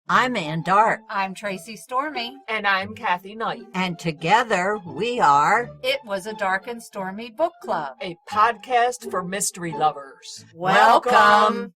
I'm Ann Dark. I'm Tracy Stormy. And I'm Kathy Knight. And together we are It Was a Dark and Stormy Book Club, a podcast for mystery lovers. Welcome.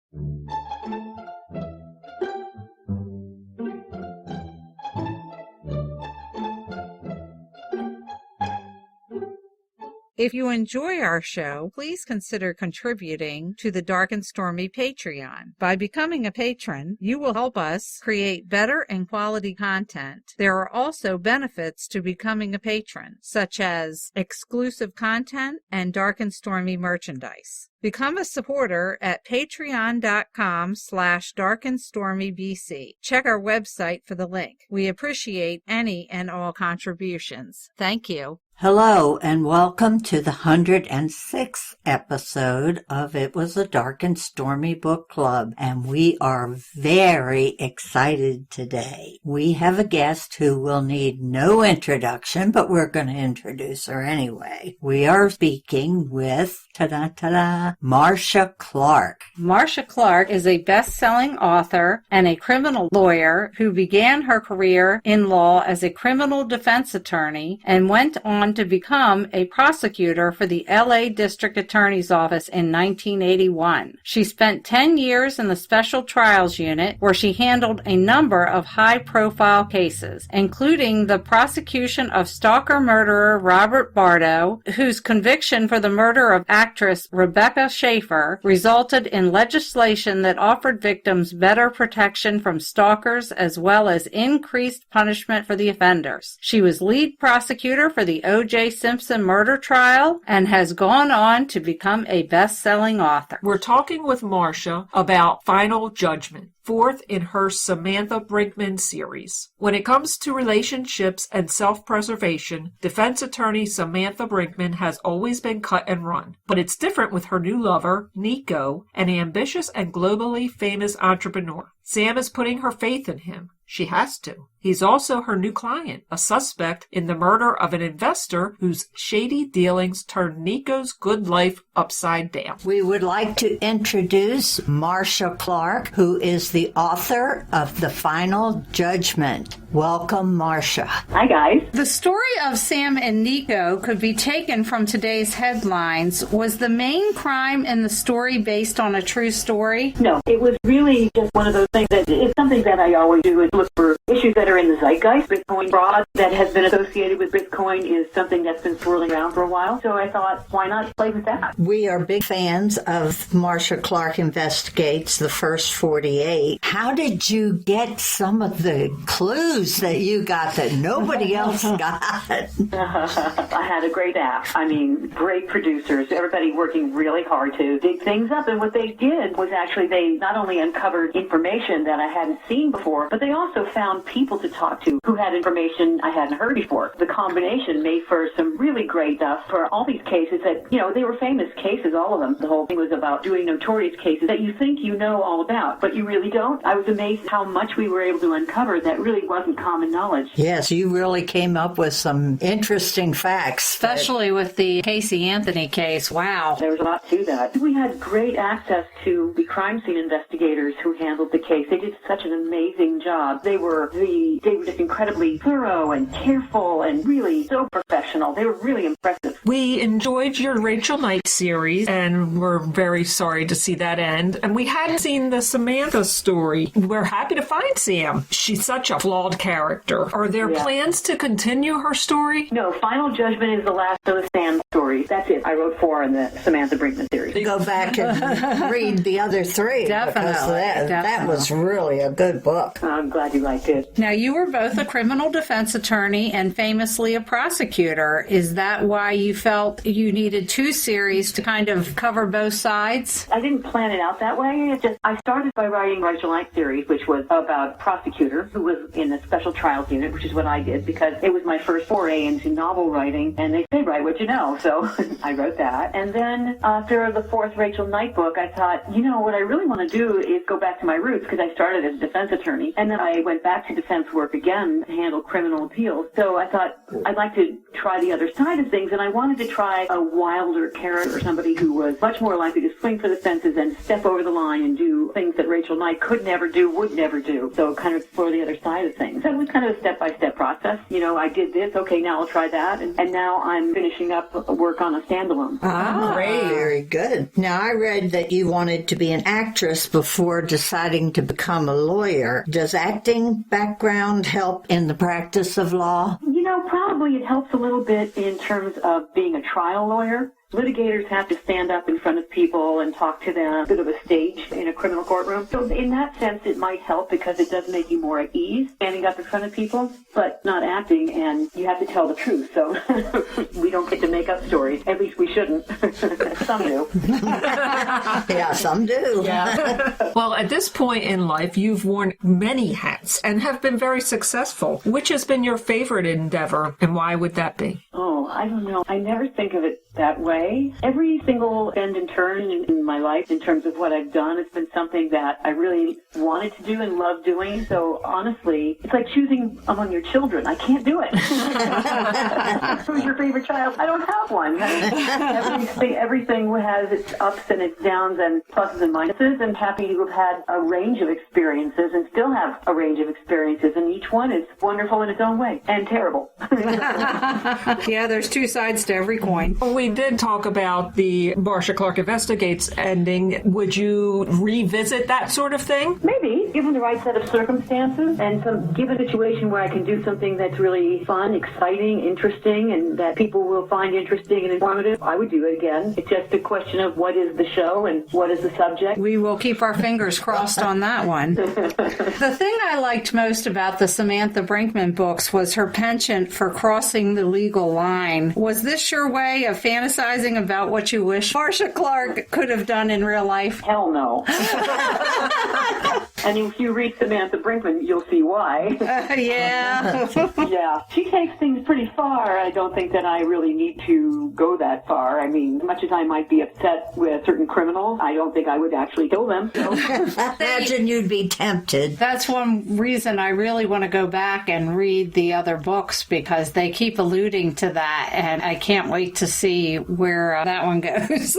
If you enjoy our show, please consider contributing to the Dark and Stormy Patreon. By becoming a patron, you will help us create better and quality content. There are also benefits to becoming a patron, such as exclusive content and Dark and Stormy merchandise. Become a supporter at patreon.com/darkandstormybc. Check our website for the link. We appreciate any and all contributions. Thank you. Hello and welcome to the 106th episode of It Was a Dark and Stormy Book Club, and we are very excited today. We have a guest who will need no introduction, but we're going to introduce her anyway. We are speaking with, Marcia Clark. Marcia Clark is a best-selling author and a criminal lawyer who began her career in law as a criminal defense attorney and went on to become a prosecutor for the LA District Attorney's Office in 1981. She spent 10 years in the Special Trials Unit, where she handled a number of high-profile cases, including the prosecution of stalker murderer Robert Bardo, whose conviction for the murder of actress Rebecca Schaeffer resulted in legislation that offered victims better protection from stalkers as well as increased punishment for the offenders. She was lead prosecutor for the O.J. Simpson murder trial and has gone on to become a best-selling author. We're talking with Marcia about Final Judgment, fourth in her Samantha Brinkman series. When it comes to relationships and self-preservation, defense attorney Samantha Brinkman has always been cut and run. But it's different with her new lover, Niko, an ambitious and globally famous entrepreneur. Sam is putting her faith in him. She has to. He's also her new client, a suspect in the murder of an investor whose shady dealings turned Niko's good life upside down. We would like to introduce Marcia Clark, who is the author of The Final Judgment. Welcome, Marcia. Hi, guys. The story of Sam and Niko could be taken from today's headlines. Was the main crime in the story based on a true story? No, it was really just one of those things that it's something that I always do is look for issues that are in the zeitgeist. Bitcoin fraud that has been associated with Bitcoin is something that's been swirling around for a while. So I thought, why not play with that? We are big fans of Marcia Clark Investigates, the first 48. How did you get some of the clues that you got that nobody else got? I had a great staff. I mean, great producers, everybody working really hard to dig things up. And what they did was actually they not only uncovered information that I hadn't seen before, but they also found people to talk to who had information I hadn't heard before. The combination made for some really great stuff for all these cases that, you know, they were famous cases, all of them. The whole thing was about doing notorious cases that you think you know all about, but you really don't. I was amazed how much we were able to uncover that really wasn't common knowledge. Yes, you really came up with some interesting facts. Especially with the Casey Anthony case. Wow. There was a lot to that. We had great access to the crime scene investigators who handled the case. They did such an amazing job. They were just incredibly thorough and careful and really so professional. They were really impressive. We enjoyed your Rachel Knight series, and we're very sorry to see that end. And we hadn't seen the Samantha story. We're happy to find Sam. She's such a flawed character. Are there plans to continue her story? No, Final Judgment is the last of the Sam stories. That's it. I wrote 4 in the Samantha Brinkman series. Go back and read the other 3. Definitely. That was really a good book. I'm glad you liked it. Now, you were both a criminal defense attorney and famously a prosecutor. Is that why you felt you needed 2 series to kind of cover both sides? I didn't plan it out that way. I started by writing Rachel Knight series, which was about a prosecutor who was in the Special Trials Unit, which is what I did because it was my first foray into novel writing, and they say, write what you know. So I wrote that. And then after the fourth Rachel Knight book, I thought, what I really want to do is go back to my roots, because I started as a defense attorney. And then I went back to defense work again to handle criminal appeals. So I thought I'd like to try the other side of things, and I wanted to try a wilder character, somebody who was much more likely to swing for the fences and step over the line and do things that Rachel Knight could never do, would never do. So kind of explore the other side of things. That was kind of a step-by-step process. I did this, okay, now I'll try that, and now I'm finishing up work on a standalone. Great. Very good. Now, I read that you wanted to be an actress before deciding to become a lawyer. Does acting background help in the practice of law? Probably it helps a little bit in terms of being a trial lawyer. Litigators have to stand up in front of people and talk to them, a bit of a stage in a criminal courtroom. So in that sense, it might help because it does make you more at ease standing up in front of people, but not acting, and you have to tell the truth. So we don't get to make up stories. At least we shouldn't. Some do. Yeah, some do. Yeah. Well, at this point in life, you've worn many hats and have been very successful. Which has been your favorite endeavor, and why would that be? Oh, I don't know. I never think of it that way. Every single bend and turn in my life in terms of what I've done has been something that I really wanted to do and love doing. So honestly, it's like choosing among your children. I can't do it. Who's your favorite child? I don't have one. Everything has its ups and its downs and pluses and minuses. I'm happy to have had a range of experiences and still have a range of experiences, and each one is wonderful in its own way and terrible. Yeah, there's two sides to every coin. We did talk about the Marcia Clark Investigates ending. Would you revisit that sort of thing? Maybe, given the right set of circumstances and given a situation where I can do something that's really fun, exciting, interesting, and that people will find interesting and informative, I would do it again. It's just a question of what is the show and what is the subject. We will keep our fingers crossed on that one. The thing I liked most about the Samantha Brinkman books was her penchant for crossing the legal line. Was this your way of fantasizing about what you wish Marcia Clark could have done in real life? Hell no. And if you read Samantha Brinkman, you'll see why. Yeah. Yeah. She takes things pretty far. I don't think that I really need to go that far. I mean, as much as I might be upset with certain criminals, I don't think I would actually kill them. So. Imagine you'd be tempted. That's one reason I really want to go back and read the other books, because they keep alluding to that, and I can't wait to see where that one goes.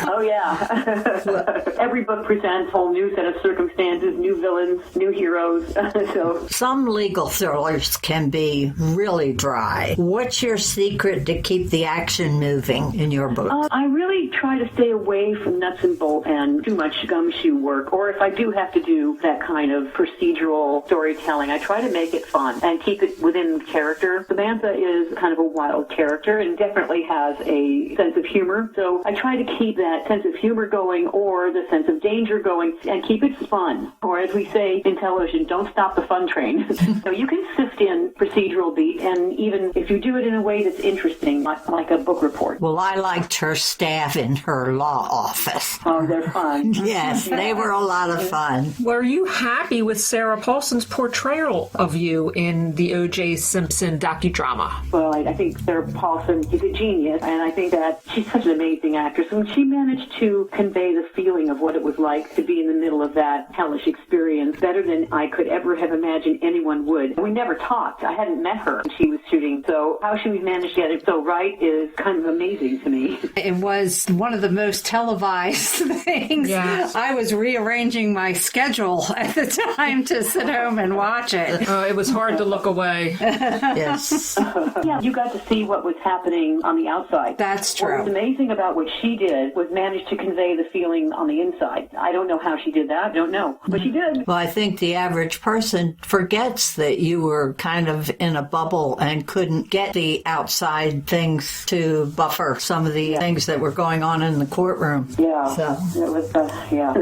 Oh, yeah. Every book presents a whole new set of circumstances, new villains, new heroes. So some legal thrillers can be really dry. What's your secret to keep the action moving in your book? I really try to stay away from nuts and bolts and too much gumshoe work. Or if I do have to do that kind of procedural storytelling, I try to make it fun and keep it within character. Samantha is kind of a wild character and definitely has a sense of humor. So I try to keep that sense of humor going, or the sense of danger going, and keep it fun. Or as we say in television, don't stop the fun train. So you can sift in procedural beat, and even if you do it in a way that's interesting, like a book report. Well, I liked her staff in her law office. Oh, they're fun. Yes, they were a lot of fun. Were you happy with Sarah Paulson's portrayal of you in the O.J. Simpson docudrama? Well, I think Sarah Paulson is a genius, and I think that she's such an amazing actress, and she managed to convey the feeling of what it was like to be in the middle of that hellish experience better than I could ever have imagined anyone would. We never talked. I hadn't met her when she was shooting, so how she managed to get it so right is kind of amazing to me. It was one of the most televised things. Yes. I was rearranging my schedule at the time to sit home and watch it. It was hard to look away. Yes. Yeah, you got to see what was happening on the outside. That's true. What was amazing about what she did was manage to convey the feeling on the inside. I don't know how she did that. I don't know. But she did. Well, I think the average person forgets that you were kind of in a bubble and couldn't get the outside things to buffer some of the things that were going on in the courtroom. Yeah. So. It was, yeah.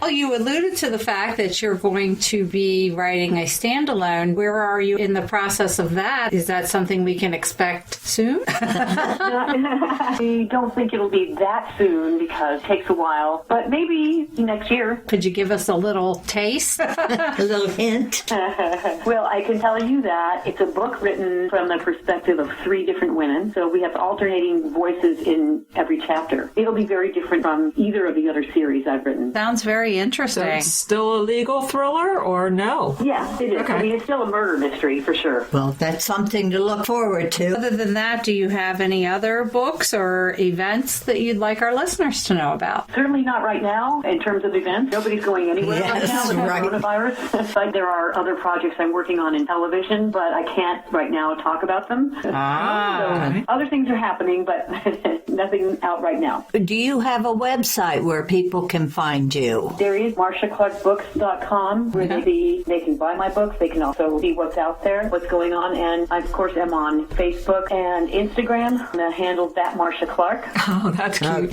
Well, you alluded to the fact that you're going to be writing a standalone. Where are you in the process of that? Is that something we can expect soon? I don't think it'll be that soon because it takes a while, but maybe next year. Could you give us a little taste? A little hint. Well, I can tell you that it's a book written from the perspective of 3 different women. So we have alternating voices in every chapter. It'll be very different from either of the other series I've written. Sounds very interesting. So it's still a legal thriller or no? Yes, it is. Okay. I mean, it's still a murder mystery for sure. Well, that's something to look forward to. Other than that, do you have any other books or events that you'd like our listeners to know about? Certainly not right now in terms of events. Nobody's going anywhere right now with the coronavirus. But there are other projects I'm working on in television, but I can't right now talk about them. So other things are happening, but nothing out right now. Do you have a website where people can find you? There is MarciaClarkBooks.com where they can buy my books. They can also see what's out there, what's going on. And I, of course, am on Facebook and Instagram. The handle's that Marcia Clark. Oh, that's cute.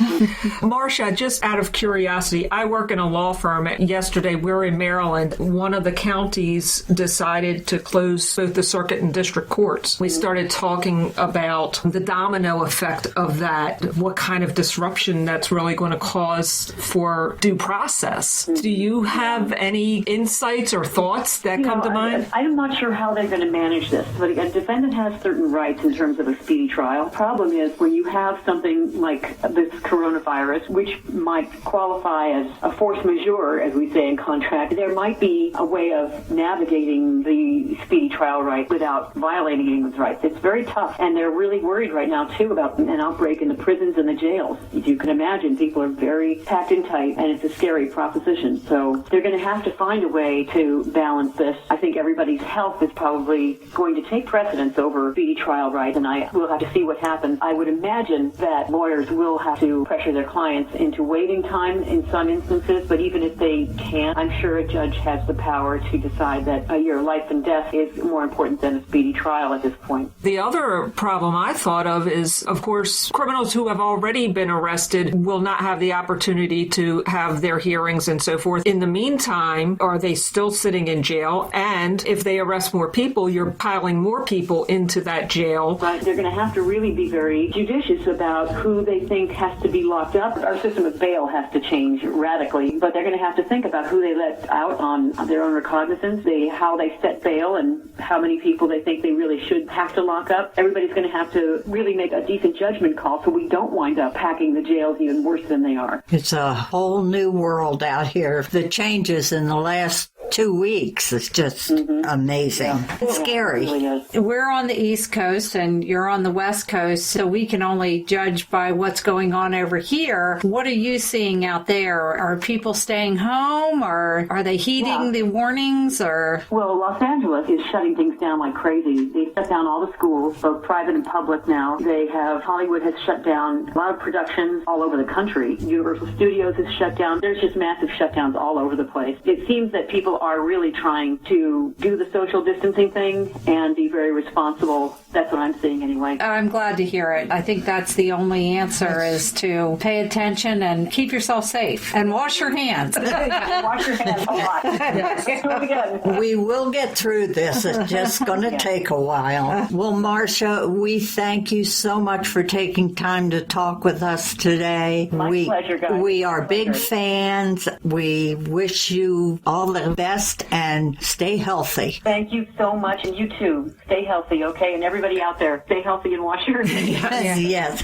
Marcia, just out of curiosity, I work in a law firm. Yesterday, we're in Maryland. One of the counties decided to close both the circuit and district courts. We started talking about the domino effect of that, what kind of disruption that's really going to cause for due process. Do you have any insights or thoughts that come to mind? I'm not sure how they're going to manage this, but a defendant has certain rights in terms of a speedy trial. The problem is when you have something like this coronavirus, which might qualify as a force majeure, as we say in contract, there might be a way of navigating the speedy trial right without violating anyone's rights. It's very tough, and they're really worried right now, too, about an outbreak in the prisons and the jails. As you can imagine, people are very packed in tight, and it's a scary proposition. So they're going to have to find a way to balance this. I think everybody's health is probably going to take precedence over speedy trial rights, and I will have to see what happens. I would imagine that lawyers will have to pressure their clients into waiting time in some instances, but even if they can't, I'm sure a judge has the power to decide that your life and death is more important than a speedy trial at this point. The other problem I thought of is, of course, criminals who have already been arrested will not have the opportunity to have their hearings and so forth. In the meantime, are they still sitting in jail? And if they arrest more people, you're piling more people into that jail. Right. They're going to have to really be very judicious about who they think has to be locked up. Our system of bail has to change radically, but they're going to have to think about who they let out on their own recognizance, how they set bail, and how many people they think they really should have to lock up. Everybody's going to have to really make a decent judgment call so we don't wind up packing the jails even worse than they are. It's a whole new world out here. The changes in the last 2 weeks is just amazing. Yeah. It's scary. It really is. We're on the East Coast and you're on the West Coast, so we can only judge by what's going on over here. What are you seeing out there? Are people staying home, or are they heeding the warnings? Or Well, Los Angeles is shutting things down like crazy. They shut down all the schools, both private and public now. Hollywood has shut down a lot of productions all over the country. Universal Studios has shut down. There's just massive shutdowns all over the place. It seems that people are really trying to do the social distancing thing and be very responsible. That's what I'm seeing anyway. I'm glad to hear it. I think that's the only answer, is to pay attention and keep yourself safe and wash your hands. Wash your hands a lot. Yes. Do it again. We will get through this. It's just going to take a while. Well, Marcia, we thank you so much for taking time to talk with us today. My pleasure, guys. We are big fans. We wish you all the best and stay healthy. Thank you so much, and you too. Stay healthy, okay? And everybody out there, stay healthy and wash your hands. Yes.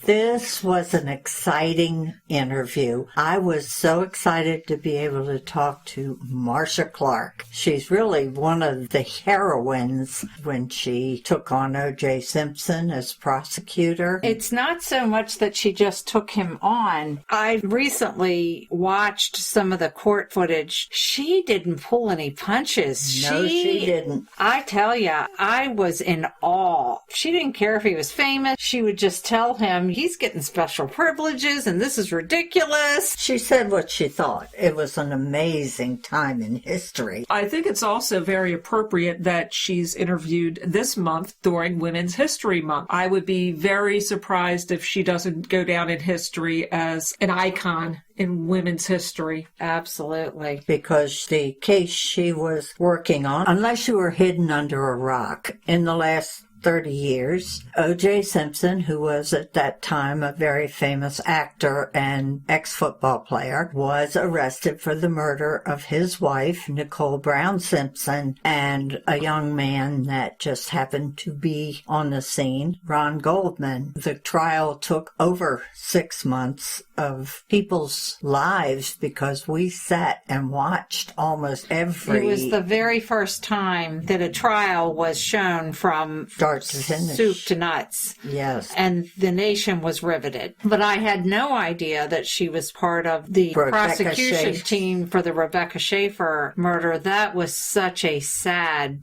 This was an exciting interview. I was so excited to be able to talk to Marcia Clark. She's really one of the heroines when she took on O.J. Simpson as prosecutor. It's not so much that she just took him on. I recently watched some of the court footage. She didn't pull any punches. No, she didn't. I tell ya, I was in awe. She didn't care if he was famous. She would just tell him, he's getting special privileges and this is ridiculous. She said what she thought. It was an amazing time in history. I think it's also very appropriate that she's interviewed this month during Women's History Month. I would be very surprised if she doesn't go down in history as an icon in women's history. Absolutely. Because the case she was working on, unless you were hidden under a rock in the last 30 years. O.J. Simpson, who was at that time a very famous actor and ex-football player, was arrested for the murder of his wife, Nicole Brown Simpson, and a young man that just happened to be on the scene, Ron Goldman. The trial took over 6 months of people's lives because we sat and watched almost every... It was the very first time that a trial was shown from start to finish, soup to nuts. Yes. And the nation was riveted. But I had no idea that she was part of the Rebecca prosecution Schaeffer. team for the Rebecca Schaeffer murder. That was such a sad